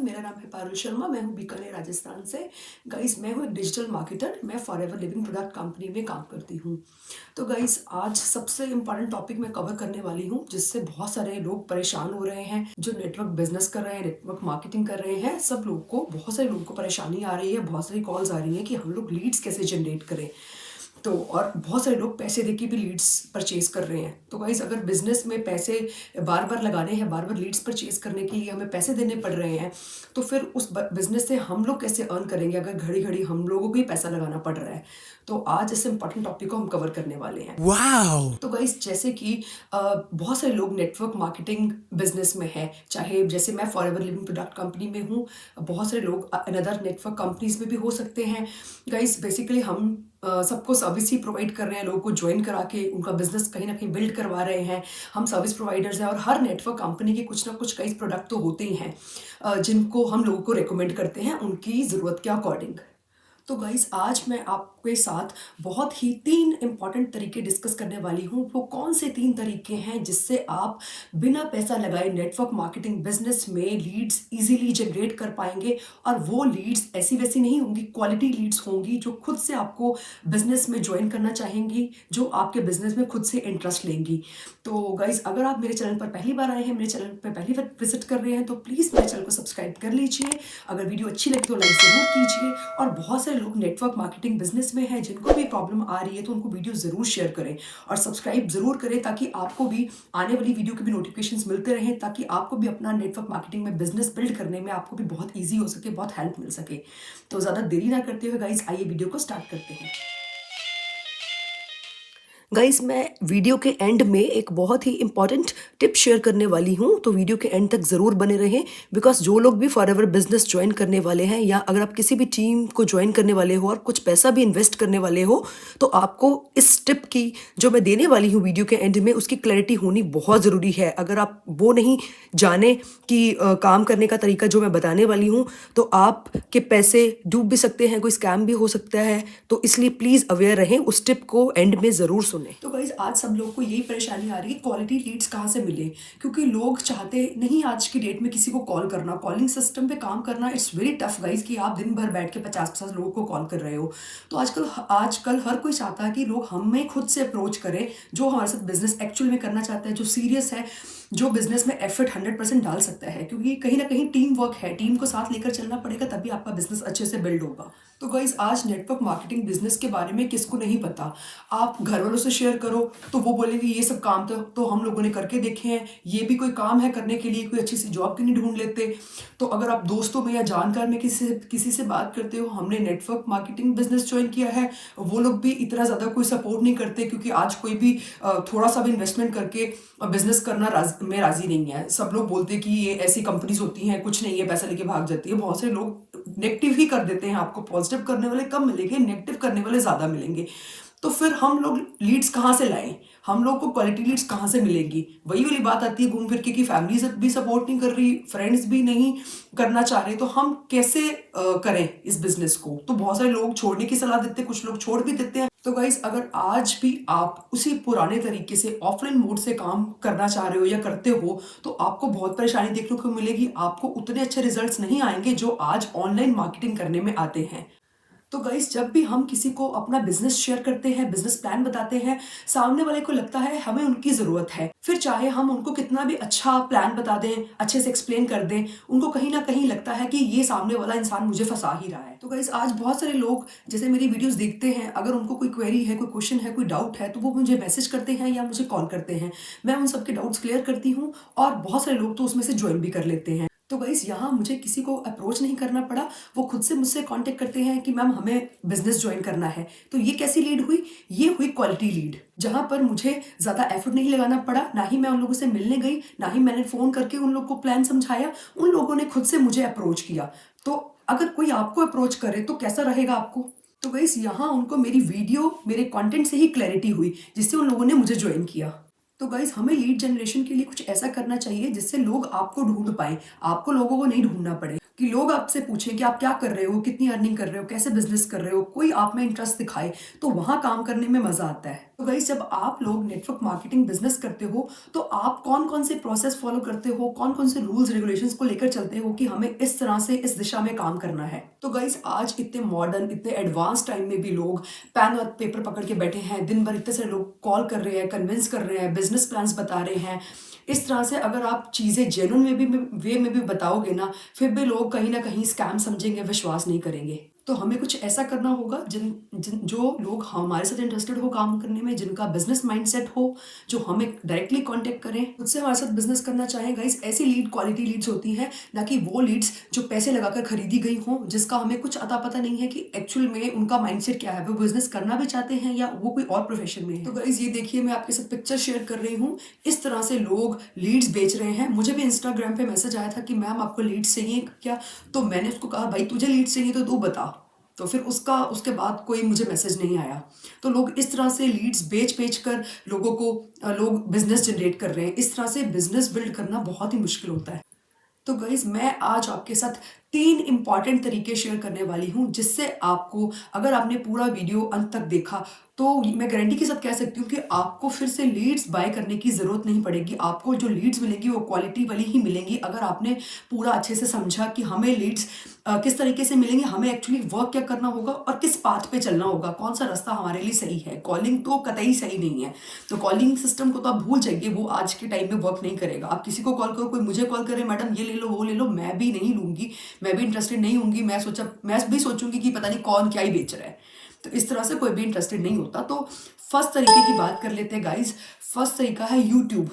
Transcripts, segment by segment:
मेरा नाम है पारुल शर्मा, मैं हूँ बीकानेर राजस्थान से। गाइस मैं हूँ एक डिजिटल मार्केटर, मैं फॉरएवर लिविंग प्रोडक्ट कंपनी में काम करती हूँ। तो गाइस आज सबसे इम्पॉर्टेंट टॉपिक मैं कवर करने वाली हूँ जिससे बहुत सारे लोग परेशान हो रहे हैं, जो नेटवर्क बिजनेस कर रहे हैं, नेटवर्क मार्केटिंग कर रहे हैं, सब लोग को बहुत सारे लोगों को परेशानी आ रही है, बहुत सारी कॉल्स आ रही है कि हम लोग लीड्स कैसे जनरेट करें। तो और बहुत सारे लोग पैसे देके भी लीड्स परचेज कर रहे हैं। तो गाइस अगर बिजनेस में पैसे बार बार लगाने हैं, बार बार लीड्स परचेज करने के लिए हमें पैसे देने पड़ रहे हैं, तो फिर उस बिजनेस से हम लोग कैसे अर्न करेंगे अगर घड़ी घड़ी हम लोगों को ही पैसा लगाना पड़ रहा है। तो आज इस इंपॉर्टेंट टॉपिक को हम कवर करने वाले हैं। Wow! तो गाइस जैसे कि बहुत सारे लोग नेटवर्क मार्केटिंग बिजनेस में है, चाहे जैसे मैं फॉरएवर लिविंग प्रोडक्ट कंपनी में हूँ, बहुत सारे लोग अनदर नेटवर्क कंपनीज में भी हो सकते हैं। गाइस बेसिकली हम सबको सर्विस ही प्रोवाइड कर रहे हैं, लोगों को ज्वाइन करा के उनका बिजनेस कहीं ना कहीं बिल्ड करवा रहे हैं। हम सर्विस प्रोवाइडर्स हैं और हर नेटवर्क कंपनी के कुछ ना कुछ कई प्रोडक्ट तो होते ही हैं जिनको हम लोगों को रिकमेंड करते हैं उनकी ज़रूरत के अकॉर्डिंग। तो गाइस आज मैं आपके साथ बहुत ही 3 इंपॉर्टेंट तरीके डिस्कस करने वाली हूँ। वो कौन से 3 तरीके हैं जिससे आप बिना पैसा लगाए नेटवर्क मार्केटिंग बिजनेस में लीड्स इजीली जनरेट कर पाएंगे। और वो लीड्स ऐसी वैसी नहीं होंगी, क्वालिटी लीड्स होंगी जो खुद से आपको बिजनेस में ज्वाइन करना चाहेंगी, जो आपके बिजनेस में खुद से इंटरेस्ट लेंगी। तो गाइस अगर आप मेरे चैनल पर पहली बार आए हैं, मेरे चैनल पर पहली बार विजिट कर रहे हैं, तो प्लीज़ मेरे चैनल को सब्सक्राइब कर लीजिए। अगर वीडियो अच्छी लगी तो लाइक ज़रूर कीजिए। और बहुत सारे लोग नेटवर्क मार्केटिंग बिजनेस में हैं जिनको भी प्रॉब्लम आ रही है, तो उनको वीडियो ज़रूर शेयर करें और सब्सक्राइब ज़रूर करें ताकि आपको भी आने वाली वीडियो के भी नोटिफिकेशंस मिलते रहें, ताकि आपको भी अपना नेटवर्क मार्केटिंग में बिजनेस बिल्ड करने में आपको भी बहुत ईजी हो सके, बहुत हेल्प मिल सके। तो ज़्यादा देरी ना करते हुए गाइस आइए वीडियो को स्टार्ट करते हैं। गाइस मैं वीडियो के एंड में एक बहुत ही इंपॉर्टेंट टिप शेयर करने वाली हूँ, तो वीडियो के एंड तक ज़रूर बने रहें। बिकॉज जो लोग भी फॉरएवर बिजनेस ज्वाइन करने वाले हैं, या अगर आप किसी भी टीम को ज्वाइन करने वाले हो और कुछ पैसा भी इन्वेस्ट करने वाले हो, तो आपको इस टिप की जो मैं देने वाली हूँ वीडियो के एंड में, उसकी क्लैरिटी होनी बहुत ज़रूरी है। अगर आप वो नहीं जाने कि काम करने का तरीका जो मैं बताने वाली हूँ, तो आपके पैसे डूब भी सकते हैं, कोई स्कैम भी हो सकता है। तो इसलिए प्लीज़ अवेयर रहें, उस टिप को एंड में ज़रूर सुनें। तो गाइस आज सब लोग को यही परेशानी आ रही है, क्वालिटी लीड्स कहाँ से मिले, क्योंकि लोग चाहते नहीं आज की डेट में किसी को कॉल करना, कॉलिंग सिस्टम पे काम करना। इट्स वेरी टफ गाइस कि आप दिन भर बैठ के 50-50 लोगों को कॉल कर रहे हो। तो आजकल हर कोई चाहता है कि लोग हमें खुद से अप्रोच करें, जो हमारे साथ बिजनेस एक्चुअल में करना चाहता है, जो सीरियस है, जो बिजनेस में एफर्ट 100% डाल सकता है, क्योंकि कहीं ना कहीं टीम वर्क है, टीम को साथ लेकर चलना पड़ेगा, तभी आपका बिजनेस अच्छे से बिल्ड होगा। तो गाइस आज नेटवर्क मार्केटिंग बिजनेस के बारे में किसको नहीं पता। आप घर वालों से शेयर करो तो वो बोलेंगे ये सब काम तो हम लोगों ने करके देखे हैं, ये भी कोई काम है करने के लिए, कोई अच्छी सी जॉब क्यों नहीं ढूंढ लेते। तो अगर आप दोस्तों में या जानकार में किसी से बात करते हो हमने नेटवर्क मार्केटिंग बिजनेस ज्वाइन किया है, वो लोग भी इतना ज़्यादा कोई सपोर्ट नहीं करते, क्योंकि आज कोई भी थोड़ा सा भी इन्वेस्टमेंट करके बिजनेस करना में राजी नहीं है। सब लोग बोलते हैं कि ये ऐसी कंपनीज होती हैं, कुछ नहीं है, पैसा लेके भाग जाती है। बहुत से लोग नेगेटिव ही कर देते हैं, आपको पॉजिटिव करने वाले कम मिलेंगे, नेगेटिव करने वाले ज़्यादा मिलेंगे। तो फिर हम लोग लीड्स कहाँ से लाएं, हम लोग को क्वालिटी लीड्स कहाँ से मिलेंगी। वही वाली बात आती है घूम फिर के कि फैमिली भी सपोर्ट नहीं कर रही, फ्रेंड्स भी नहीं करना चाह रहे, तो हम कैसे करें इस बिजनेस को। तो बहुत सारे लोग छोड़ने की सलाह देते हैं, कुछ लोग छोड़ भी देते हैं। तो गाइस अगर आज भी आप उसी पुराने तरीके से ऑफलाइन मोड से काम करना चाह रहे हो या करते हो, तो आपको बहुत परेशानी देखने को मिलेगी, आपको उतने अच्छे रिजल्ट्स नहीं आएंगे जो आज ऑनलाइन मार्केटिंग करने में आते हैं। तो गाइस जब भी हम किसी को अपना बिजनेस शेयर करते हैं, बिजनेस प्लान बताते हैं, सामने वाले को लगता है हमें उनकी जरूरत है, फिर चाहे हम उनको कितना भी अच्छा प्लान बता दें, अच्छे से एक्सप्लेन कर दें, उनको कहीं ना कहीं लगता है कि ये सामने वाला इंसान मुझे फंसा ही रहा है। तो गाइस आज बहुत सारे लोग जैसे मेरी वीडियोस देखते हैं, अगर उनको कोई क्वेरी है, कोई क्वेश्चन है, कोई डाउट है, तो वो मुझे मैसेज करते हैं या मुझे कॉल करते हैं। मैं उन सबके डाउट्स क्लियर करती हूँ और बहुत सारे लोग तो उसमें से ज्वाइन भी कर लेते हैं। तो गाइस यहाँ मुझे किसी को अप्रोच नहीं करना पड़ा, वो खुद से मुझसे कांटेक्ट करते हैं कि मैम हमें बिजनेस ज्वाइन करना है। तो ये कैसी लीड हुई, ये हुई क्वालिटी लीड, जहाँ पर मुझे ज़्यादा एफर्ट नहीं लगाना पड़ा, ना ही मैं उन लोगों से मिलने गई, ना ही मैंने फ़ोन करके उन लोगों को प्लान समझाया, उन लोगों ने खुद से मुझे अप्रोच किया। तो अगर कोई आपको अप्रोच करे तो कैसा रहेगा आपको। तो गाइस यहाँ उनको मेरी वीडियो, मेरे कंटेंट से ही क्लैरिटी हुई, जिससे उन लोगों ने मुझे ज्वाइन किया। तो गाइस हमें लीड जनरेशन के लिए कुछ ऐसा करना चाहिए जिससे लोग आपको ढूंढ पाए, आपको लोगों को नहीं ढूंढना पड़े। कि लोग आपसे पूछें कि आप क्या कर रहे हो, कितनी अर्निंग कर रहे हो, कैसे बिजनेस कर रहे हो, कोई आप में इंटरेस्ट दिखाए, तो वहां काम करने में मजा आता है। तो गाइस जब आप लोग नेटवर्क मार्केटिंग बिजनेस करते हो तो आप कौन कौन से प्रोसेस फॉलो करते हो, कौन कौन से रूल्स रेगुलेशंस को लेकर चलते हो कि हमें इस तरह से इस दिशा में काम करना है। तो गाइस आज इतने मॉडर्न, इतने एडवांस टाइम में भी लोग पेन और पेपर पकड़ के बैठे हैं, दिन भर इतने सारे लोग कॉल कर रहे हैं, कन्विंस कर रहे हैं, बिजनेस प्लान्स बता रहे हैं। इस तरह से अगर आप चीज़ें जेन्युइन वे में भी बताओगे ना, फिर भी लोग कहीं ना कहीं स्कैम समझेंगे, विश्वास नहीं करेंगे। तो हमें कुछ ऐसा करना होगा जिन जिन जो लोग हमारे साथ इंटरेस्टेड हो काम करने में, जिनका बिजनेस माइंडसेट हो, जो हमें डायरेक्टली कांटेक्ट करें, उससे हमारे साथ बिजनेस करना चाहें। गाइस ऐसी लीड क्वालिटी लीड्स होती हैं, ना कि वो लीड्स जो पैसे लगाकर खरीदी गई हों, जिसका हमें कुछ अता पता नहीं है कि एक्चुअल में उनका माइंडसेट क्या है, वो बिजनेस करना भी चाहते हैं या वो कोई और प्रोफेशन में है। तो गाइस ये देखिए, मैं आपके साथ पिक्चर शेयर कर रही हूँ, इस तरह से लोग लीड्स बेच रहे हैं। मुझे भी इंस्टाग्राम पे मैसेज आया था कि मैम आपको लीड्स चाहिए क्या, तो मैंने उसको कहा भाई तुझे लीड्स चाहिए तो तू बता। तो फिर उसके बाद कोई मुझे मैसेज नहीं आया। तो लोग इस तरह से लीड्स बेच कर लोगों को लोग बिजनेस जनरेट कर रहे हैं। इस तरह से बिजनेस बिल्ड करना बहुत ही मुश्किल होता है। तो गाइज मैं आज आपके साथ 3 इंपॉर्टेंट तरीके शेयर करने वाली हूँ, जिससे आपको, अगर आपने पूरा वीडियो अंत तक देखा, तो मैं गारंटी के साथ कह सकती हूँ कि आपको फिर से लीड्स बाय करने की ज़रूरत नहीं पड़ेगी। आपको जो लीड्स मिलेंगी वो क्वालिटी वाली ही मिलेंगी, अगर आपने पूरा अच्छे से समझा कि हमें लीड्स किस तरीके से मिलेंगे, हमें एक्चुअली वर्क क्या करना होगा और किस पाथ पे चलना होगा, कौन सा रास्ता हमारे लिए सही है। कॉलिंग तो कतई सही नहीं है, तो कॉलिंग सिस्टम को तो आप भूल जाइए, वो आज के टाइम में वर्क नहीं करेगा। आप किसी को कॉल करो, कोई मुझे कॉल करे मैडम ये ले लो वो ले लो, मैं भी नहीं लूंगी, मैं भी इंटरेस्टेड नहीं होंगी। मैं भी सोचूंगी कि पता नहीं कौन क्या ही बेच रहा है। तो इस तरह से कोई भी इंटरेस्टेड नहीं होता। तो फर्स्ट तरीके की बात कर लेते हैं गाइज। फर्स्ट तरीका है यूट्यूब।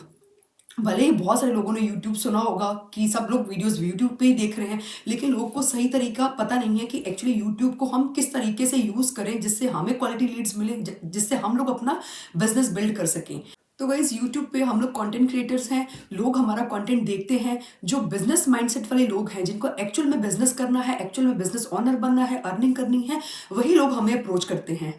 भले ही बहुत सारे लोगों ने यूट्यूब सुना होगा कि सब लोग वीडियोस यूट्यूब पे ही देख रहे हैं, लेकिन लोगों को सही तरीका पता नहीं है कि एक्चुअली यूट्यूब को हम किस तरीके से यूज करें जिससे हमें क्वालिटी लीड्स मिले, जिससे हम लोग अपना बिजनेस बिल्ड कर सकें। तो गाइज यूट्यूब पे हम लोग कंटेंट क्रिएटर्स हैं, लोग हमारा कंटेंट देखते हैं। जो बिजनेस माइंडसेट वाले लोग हैं, जिनको एक्चुअल में बिजनेस करना है, एक्चुअल में बिजनेस ओनर बनना है, अर्निंग करनी है, वही लोग हमें अप्रोच करते हैं।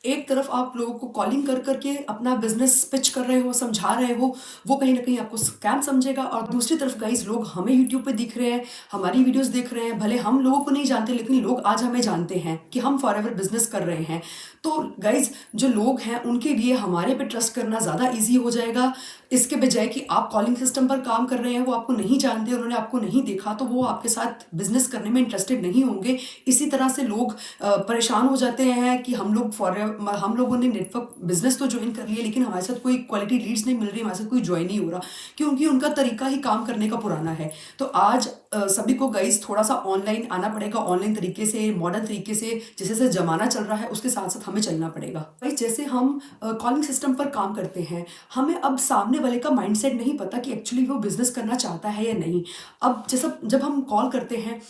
एक तरफ आप लोगों को कॉलिंग कर करके अपना बिजनेस पिच कर रहे हो, समझा रहे हो, वो कहीं ना कहीं आपको स्कैम समझेगा। और दूसरी तरफ गाइज लोग हमें यूट्यूब पे दिख रहे हैं, हमारी वीडियोस देख रहे हैं, भले हम लोगों को नहीं जानते लेकिन लोग आज हमें जानते हैं कि हम फॉरएवर बिजनेस कर रहे हैं। तो गाइज जो लोग हैं उनके लिए हमारे पे ट्रस्ट करना ज़्यादा ईजी हो जाएगा, इसके बजाय कि आप कॉलिंग सिस्टम पर काम कर रहे हैं, वो आपको नहीं जानते, उन्होंने आपको नहीं देखा, तो वो आपके साथ बिजनेस करने में इंटरेस्टेड नहीं होंगे। इसी तरह से लोग परेशान हो जाते हैं कि हम लोगों ने नेटवर्क बिजनेस तो ज्वाइन कर लिया, लेकिन हमारे साथ कोई क्वालिटी लीड्स नहीं मिल रही, हमारे साथ कोई ज्वाइन नहीं हो रहा, क्योंकि उनका तरीका ही काम करने का पुराना है। तो आज सभी को गाइज थोड़ा सा ऑनलाइन आना पड़ेगा, ऑनलाइन तरीके से, मॉडर्न तरीके से, जैसे जैसे जमाना चल रहा है उसके साथ साथ हमें चलना पड़ेगा। गाइज जैसे हम कॉलिंग सिस्टम पर काम करते हैं, हमें अब सामने वाले का माइंडसेट नहीं पता कि एक्चुअली वो बिजनेस करना चाहता है या नहीं। अब जैसा जब हम कॉल करते हैं,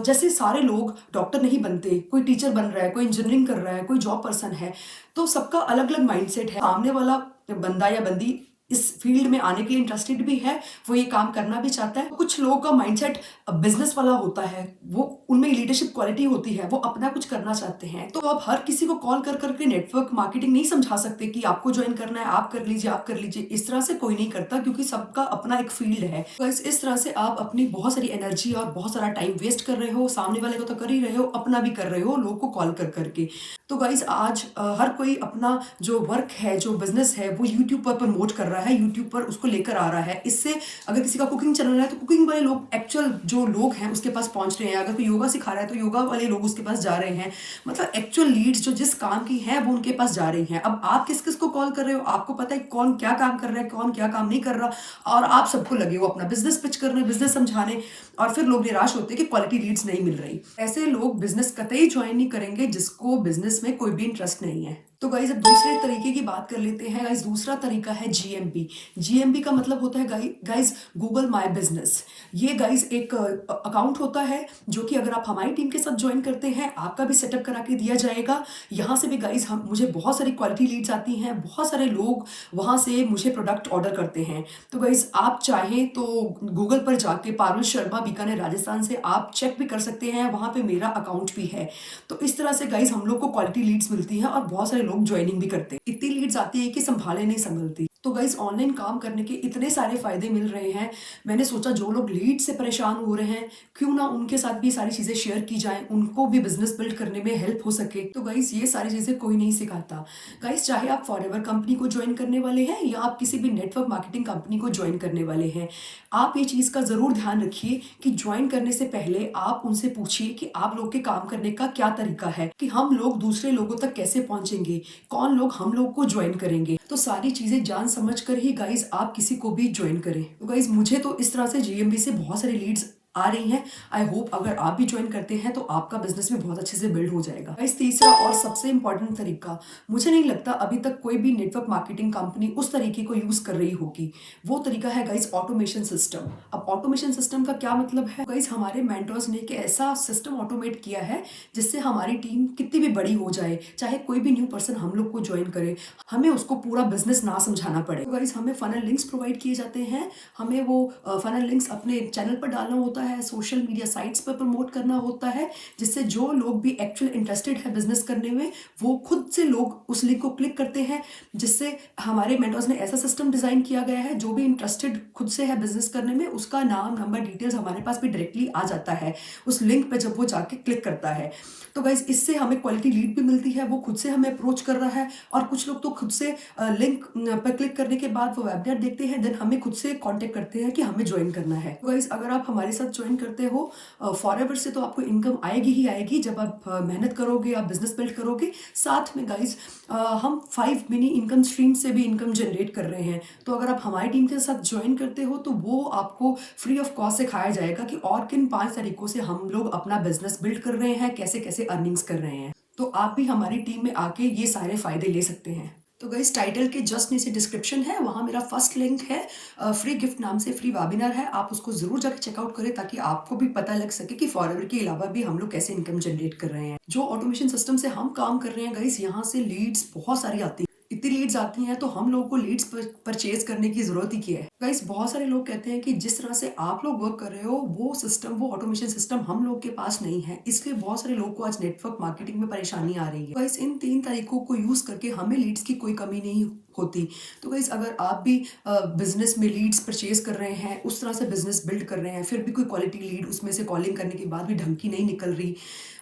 जैसे सारे लोग डॉक्टर नहीं बनते, कोई टीचर बन रहा है, कोई इंजीनियरिंग कर रहा है, कोई जॉब पर्सन है, तो सबका अलग अलग माइंडसेट है। सामने वाला बंदा या बंदी इस फील्ड में आने के लिए इंटरेस्टेड भी है, वो ये काम करना भी चाहता है। कुछ लोगों का माइंडसेट बिजनेस वाला होता है, वो उनमें लीडरशिप क्वालिटी होती है, वो अपना कुछ करना चाहते हैं। तो आप हर किसी को कॉल कर करके नेटवर्क मार्केटिंग नहीं समझा सकते कि आपको ज्वाइन करना है, आप कर लीजिए, आप कर लीजिए। इस तरह से कोई नहीं करता, क्योंकि सबका अपना एक फील्ड है। तो इस तरह से आप अपनी बहुत सारी एनर्जी और बहुत सारा टाइम वेस्ट कर रहे हो, सामने वाले को तो कर ही रहे हो, अपना भी कर रहे हो लोगों को कॉल कर करके। तो गाइज आज हर कोई अपना जो वर्क है, जो बिजनेस है, वो यूट्यूब पर प्रमोट कर रहा है, यूट्यूब पर उसको लेकर आ रहा है। इससे अगर किसी का कुकिंग चैनल है तो कुकिंग वाले लोग, एक्चुअल जो लोग हैं उसके पास पहुंच रहे हैं। अगर कोई योगा सिखा रहा है तो योगा वाले लोग उसके पास जा रहे हैं। मतलब एक्चुअल लीड्स जो जिस काम की है वो उनके पास जा रही हैं। अब आप किस किस को कॉल कर रहे हो, आपको पता है कौन क्या काम कर रहा है, कौन क्या काम नहीं कर रहा, और आप सबको लगे हो अपना बिजनेस पिच करने, बिजनेस समझाने, और फिर लोग निराश होते हैं कि क्वालिटी लीड्स नहीं मिल रही। ऐसे लोग बिजनेस कतई ज्वाइन नहीं करेंगे जिसको बिजनेस में कोई भी इंटरेस्ट नहीं है। तो गाइज अब दूसरे तरीके की बात कर लेते हैं। गाइज दूसरा तरीका है जीएमबी। जीएमबी का मतलब होता है गाइज गूगल माय बिजनेस। ये गाइज एक अकाउंट होता है जो कि अगर आप हमारी टीम के साथ ज्वाइन करते हैं, आपका भी सेटअप करा के दिया जाएगा। यहाँ से भी गाइज मुझे बहुत सारी क्वालिटी लीड्स आती हैं, बहुत सारे लोग वहाँ से मुझे प्रोडक्ट ऑर्डर करते हैं। तो गाइज आप चाहें तो गूगल पर जाके पारुल शर्मा बीकानेर राजस्थान से आप चेक भी कर सकते हैं, वहाँ पे मेरा अकाउंट भी है। तो इस तरह से गाइज हम लोग को क्वालिटी लीड्स मिलती हैं और बहुत सारे लोग ज्वाइनिंग भी करते हैं। इतनी लीड्स आती है कि संभाले नहीं संभलती। तो गाइस ऑनलाइन काम करने के इतने सारे फ़ायदे मिल रहे हैं, मैंने सोचा जो लोग लीड से परेशान हो रहे हैं, क्यों ना उनके साथ भी ये सारी चीज़ें शेयर की जाएँ, उनको भी बिज़नेस बिल्ड करने में हेल्प हो सके। तो गाइस ये सारी चीज़ें कोई नहीं सिखाता। गाइस चाहे आप फॉरएवर कंपनी को जॉइन करने वाले हैं या आप किसी भी नेटवर्क मार्केटिंग कंपनी को जॉइन करने वाले हैं, आप ये चीज़ का ज़रूर ध्यान रखिए कि जॉइन करने से पहले आप उनसे पूछिए कि आप लोग के काम करने का क्या तरीका है, कि हम लोग दूसरे लोगों तक कैसे पहुँचेंगे, कौन लोग हम लोग को जॉइन करेंगे। तो सारी चीज़ें जान समझ कर ही गाइस आप किसी को भी जॉइन करें। तो गाइस मुझे तो इस तरह से जीएमबी से बहुत सारी लीड्स आ रही हैं। आई होप अगर आप भी ज्वाइन करते हैं तो आपका बिजनेस भी बहुत अच्छे से बिल्ड हो जाएगा। गाइस तीसरा और सबसे इंपॉर्टेंट तरीका, मुझे नहीं लगता अभी तक कोई भी नेटवर्क मार्केटिंग कंपनी उस तरीके को यूज कर रही होगी। वो तरीका है गाइस ऑटोमेशन सिस्टम। अब ऑटोमेशन सिस्टम का क्या मतलब है? गाइस हमारे मेंटर्स ने एक ऐसा सिस्टम ऑटोमेट किया है जिससे हमारी टीम कितनी भी बड़ी हो जाए, चाहे कोई भी न्यू पर्सन हम लोग को ज्वाइन करे, हमें उसको पूरा बिजनेस ना समझाना पड़े। तो गाइस हमें फनल लिंक्स प्रोवाइड किए जाते हैं, हमें वो फनल लिंक्स अपने चैनल पर डालना होता है, सोशल मीडिया साइट्स पर प्रमोट करना होता है, जिससे जो लोग भी एक्चुअल इंटरेस्टेड है बिजनेस करने में वो खुद से लोग उस लिंक को क्लिक करते हैं। जिससे हमारे मेंटर्स ने ऐसा सिस्टम डिजाइन किया गया है, जो भी इंटरेस्टेड खुद से है बिजनेस करने में उसका नाम नंबर डिटेल्स हमारे पास भी डायरेक्टली आ जाता है उस लिंक पे जब वो जाके क्लिक करता है। तो गाइज इससे हमें क्वालिटी लीड भी मिलती है, वो खुद से हमें अप्रोच कर रहा है। और कुछ लोग तो खुद से लिंक पर क्लिक करने के बाद वो वेबसाइट देखते हैं, देन हमें खुद से कांटेक्ट करते हैं कि हमें ज्वाइन करना है। तो गाइज अगर आप हमारे साथ ज्वाइन करते हो फॉरएवर से, तो आपको इनकम आएगी ही आएगी जब आप मेहनत करोगे, आप बिजनेस बिल्ड करोगे। साथ में गाइज हम 5 मिनी इनकम स्ट्रीम से भी इनकम जनरेट कर रहे हैं। तो अगर आप हमारी टीम के साथ ज्वाइन करते हो तो वो आपको फ्री ऑफ कॉस्ट सिखाया जाएगा कि और किन 5 तरीकों से हम लोग अपना बिजनेस बिल्ड कर रहे हैं, कैसे कैसे अर्निंग्स कर रहे हैं। तो आप भी हमारी टीम में आके ये सारे फायदे ले सकते हैं। तो गाइस टाइटल के जस्ट नीचे डिस्क्रिप्शन है, वहां मेरा फर्स्ट लिंक है, फ्री गिफ्ट नाम से फ्री वेबिनार है, आप उसको जरूर जाकर चेकआउट करें ताकि आपको भी पता लग सके कि फॉरएवर के अलावा भी हम लोग कैसे इनकम जनरेट कर रहे हैं। जो ऑटोमेशन सिस्टम से हम काम कर रहे हैं गाइस, यहाँ से लीड्स बहुत सारी आती है। इतनी लीड्स आती हैं तो हम लोगों को लीड्स परचेज करने की जरूरत ही क्या है। गाइस बहुत सारे लोग कहते हैं कि जिस तरह से आप लोग वर्क कर रहे हो वो सिस्टम, वो ऑटोमेशन सिस्टम हम लोग के पास नहीं है, इसलिए बहुत सारे लोगों को आज नेटवर्क मार्केटिंग में परेशानी आ रही है। गाइस इन 3 तरीकों को यूज करके हमें लीड्स की कोई कमी नहीं होती। तो गाइस अगर आप भी बिजनेस में लीड्स परचेज कर रहे हैं, उस तरह से बिजनेस बिल्ड कर रहे हैं, फिर भी कोई क्वालिटी लीड उसमें से कॉलिंग करने के बाद भी ढंग की नहीं निकल रही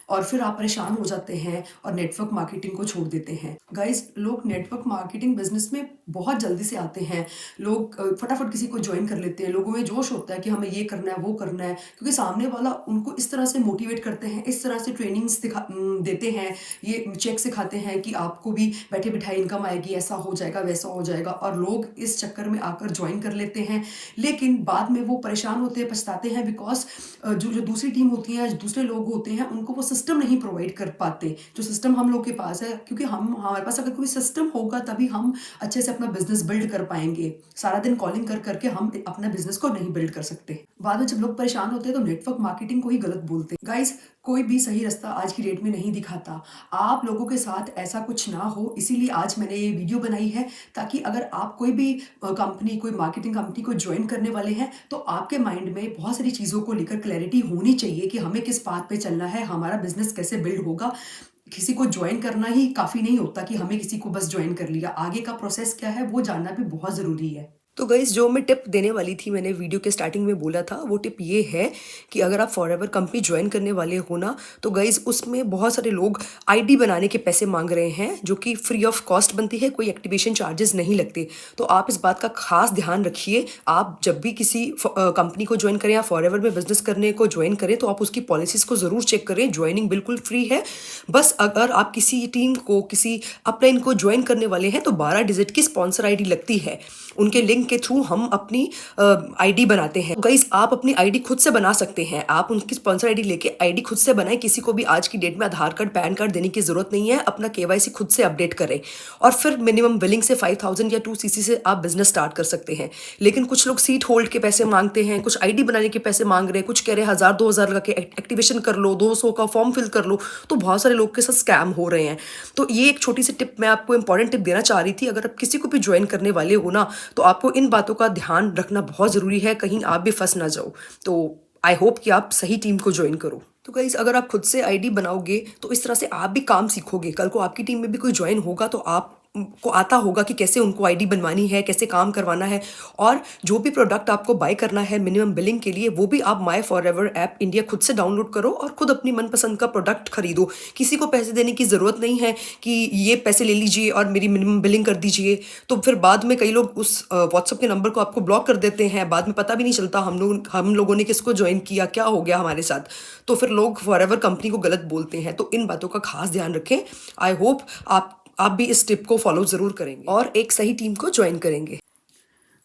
और फिर आप परेशान हो जाते हैं और नेटवर्क मार्केटिंग को छोड़ देते हैं। गाइस लोग नेटवर्क मार्केटिंग बिजनेस में बहुत जल्दी से आते हैं, लोग फटाफट किसी को ज्वाइन कर लेते हैं, लोगों में जोश होता है कि हमें ये करना है वो करना है, क्योंकि सामने वाला उनको इस तरह से मोटिवेट करते हैं, इस तरह से ट्रेनिंग्स देते हैं, ये चेक सिखाते हैं कि आपको भी बैठे बिठाए इनकम आएगी, ऐसा हो जाएगा वैसा हो जाएगा, और लोग इस चक्कर में आकर ज्वाइन कर लेते हैं। लेकिन बाद में वो परेशान होते हैं, पछताते हैं, बिकॉज जो दूसरी टीम होती है, दूसरे लोग होते हैं, उनको वो सिस्टम नहीं प्रोवाइड कर पाते जो सिस्टम हम लोग के पास है। क्योंकि हमारे पास अगर कोई सिस्टम होगा तभी हम अच्छे से अपना बिजनेस बिल्ड कर पाएंगे। सारा दिन कॉलिंग कर करके हम अपना बिजनेस को नहीं बिल्ड कर सकते। बाद में जब लोग परेशान होते हैं तो नेटवर्क मार्केटिंग को ही गलत बोलते हैं। गाइस कोई भी सही रास्ता आज की डेट में नहीं दिखाता, आप लोगों के साथ ऐसा कुछ ना हो, इसीलिए आज मैंने ये वीडियो बनाई है, ताकि अगर आप कोई भी कंपनी, कोई मार्केटिंग कंपनी को ज्वाइन करने वाले हैं तो आपके माइंड में बहुत सारी चीज़ों को लेकर क्लैरिटी होनी चाहिए कि हमें किस पाथ पे चलना है, हमारा बिजनेस कैसे बिल्ड होगा। किसी को ज्वाइन करना ही काफ़ी नहीं होता कि हमें किसी को बस ज्वाइन कर लिया, आगे का प्रोसेस क्या है वो जानना भी बहुत ज़रूरी है। तो गाइस जो मैं टिप देने वाली थी, मैंने वीडियो के स्टार्टिंग में बोला था, वो टिप ये है कि अगर आप फॉरएवर कंपनी ज्वाइन करने वाले हो ना, तो गाइस उसमें बहुत सारे लोग आईडी बनाने के पैसे मांग रहे हैं जो कि फ्री ऑफ कॉस्ट बनती है, कोई एक्टिवेशन चार्जेस नहीं लगते। तो आप इस बात का खास ध्यान रखिए, आप जब भी किसी कंपनी को ज्वाइन करें या फॉरएवर में बिजनेस करने को ज्वाइन करें तो आप उसकी पॉलिसीज को ज़रूर चेक करें। ज्वाइनिंग बिल्कुल फ्री है, बस अगर आप किसी टीम को, किसी अपलाइन को ज्वाइन करने वाले हैं तो 12 डिजिट की स्पॉन्सर आईडी लगती है, उनके लिंक के थ्रू हम अपनी आईडी बनाते हैं। गाइस आप अपनी आईडी खुद से बना सकते हैं, आप उनकी स्पॉन्सर आईडी लेके आईडी खुद से बनाएं। किसी को भी आज की डेट में आधार कार्ड, पैन कार्ड देने की जरूरत नहीं है, अपना केवाईसी खुद से अपडेट करें और फिर मिनिमम बिलिंग से 5000 या 2cc से आप बिजनेस स्टार्ट कर सकते हैं। लेकिन कुछ लोग सीट होल्ड के पैसे मांगते हैं, कुछ आईडी बनाने के पैसे मांग रहे हैं, कुछ कह रहे हैं 1000-2000 लगा के एक्टिवेशन कर लो, 200 का फॉर्म फिल कर लो, तो बहुत सारे लोग के साथ स्कैम हो रहे हैं। तो ये एक छोटी सी टिप मैं आपको इंपॉर्टेंट टिप देना चाह रही थी। अगर आप किसी को भी ज्वाइन करने वाले हो ना, तो आपको इन बातों का ध्यान रखना बहुत ज़रूरी है, कहीं आप भी फंस ना जाओ। तो आई होप कि आप सही टीम को ज्वाइन करो। तो गाइस अगर आप खुद से आईडी बनाओगे तो इस तरह से आप भी काम सीखोगे, कल को आपकी टीम में भी कोई ज्वाइन होगा तो आप को आता होगा कि कैसे उनको आईडी बनवानी है, कैसे काम करवाना है, और जो भी प्रोडक्ट आपको बाय करना है मिनिमम बिलिंग के लिए, वो भी आप माय फॉरएवर ऐप इंडिया खुद से डाउनलोड करो और खुद अपनी मनपसंद का प्रोडक्ट खरीदो। किसी को पैसे देने की ज़रूरत नहीं है कि ये पैसे ले लीजिए और मेरी मिनिमम बिलिंग कर दीजिए। तो फिर बाद में कई लोग उस व्हाट्सएप के नंबर को आपको ब्लॉक कर देते हैं, बाद में पता भी नहीं चलता हम लोगों ने किसको ज्वाइन किया, क्या हो गया हमारे साथ। तो फिर लोग फॉरएवर कंपनी को गलत बोलते हैं। तो इन बातों का खास ध्यान रखें। आई होप आप भी इस टिप को फॉलो ज़रूर करेंगे और एक सही टीम को ज्वाइन करेंगे।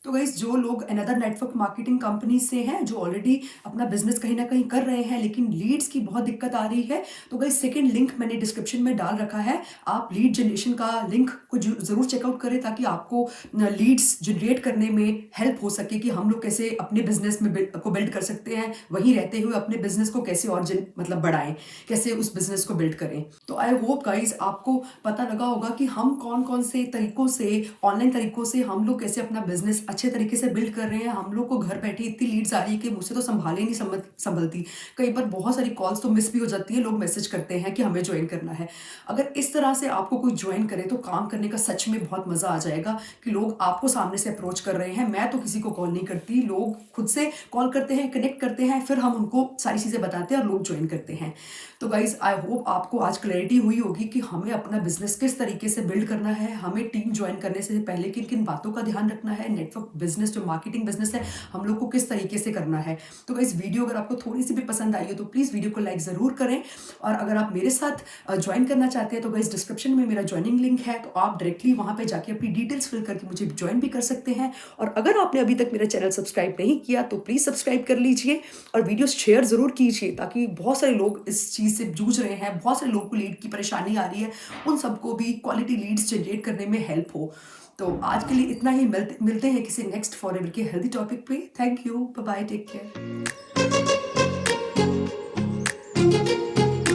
तो गाइस, जो लोग अनदर नेटवर्क मार्केटिंग कंपनी से हैं, जो ऑलरेडी अपना बिजनेस कहीं ना कहीं कर रहे हैं लेकिन लीड्स की बहुत दिक्कत आ रही है, तो गाइस सेकंड लिंक मैंने डिस्क्रिप्शन में डाल रखा है। आप लीड जनरेशन का लिंक को ज़रूर चेकआउट करें ताकि आपको लीड्स जनरेट करने में हेल्प हो सके कि हम लोग कैसे अपने बिजनेस में को बिल्ड कर सकते हैं, वहीं रहते हुए अपने बिजनेस को कैसे और मतलब बढ़ाएं, कैसे उस बिजनेस को बिल्ड करें। तो आई होप गाइस आपको पता लगा होगा कि हम कौन कौन से तरीकों से, ऑनलाइन तरीकों से हम लोग कैसे अपना बिजनेस अच्छे तरीके से बिल्ड कर रहे हैं। हम लोग को घर बैठे इतनी लीड्स आ रही है कि मुझसे तो संभाले ही नहीं संभलती। कई बार बहुत सारी कॉल्स तो मिस भी हो जाती है, लोग मैसेज करते हैं कि हमें ज्वाइन करना है। अगर इस तरह से आपको कोई ज्वाइन करे तो काम करने का सच में बहुत मजा आ जाएगा कि लोग आपको सामने से अप्रोच कर रहे हैं। मैं तो किसी को कॉल नहीं करती, लोग खुद से कॉल करते हैं, कनेक्ट करते हैं, फिर हम उनको सारी चीजें बताते हैं और लोग ज्वाइन करते हैं। तो गाइज आई होप आपको आज क्लैरिटी हुई होगी कि हमें अपना बिजनेस किस तरीके से बिल्ड करना है, हमें टीम ज्वाइन करने से पहले किन किन बातों का ध्यान रखना है, नेटवर्क बिजनेस जो मार्केटिंग बिजनेस है हम लोग को किस तरीके से करना है। तो गाइज वीडियो अगर आपको थोड़ी सी भी पसंद आई हो तो प्लीज़ वीडियो को लाइक ज़रूर करें, और अगर आप मेरे साथ ज्वाइन करना चाहते हैं तो गाइज डिस्क्रिप्शन में मेरा ज्वाइनिंग लिंक है, तो आप डायरेक्टली वहाँ पे जाके अपनी डिटेल्स फिल करके मुझे ज्वाइन भी कर सकते हैं। और अगर आपने अभी तक मेरा चैनल सब्सक्राइब नहीं किया तो प्लीज़ सब्सक्राइब कर लीजिए और वीडियो शेयर ज़रूर कीजिए, ताकि बहुत सारे लोग इस चीज़ से जूझ रहे हैं, बहुत सारे लोगों को लीड की परेशानी आ रही है, उन सबको भी क्वालिटी लीड्स जनरेट करने में हेल्प हो। तो आज के लिए इतना ही, मिलते हैं किसी नेक्स्ट फॉरएवर के हेल्दी टॉपिक पे। Thank you, bye bye, take care.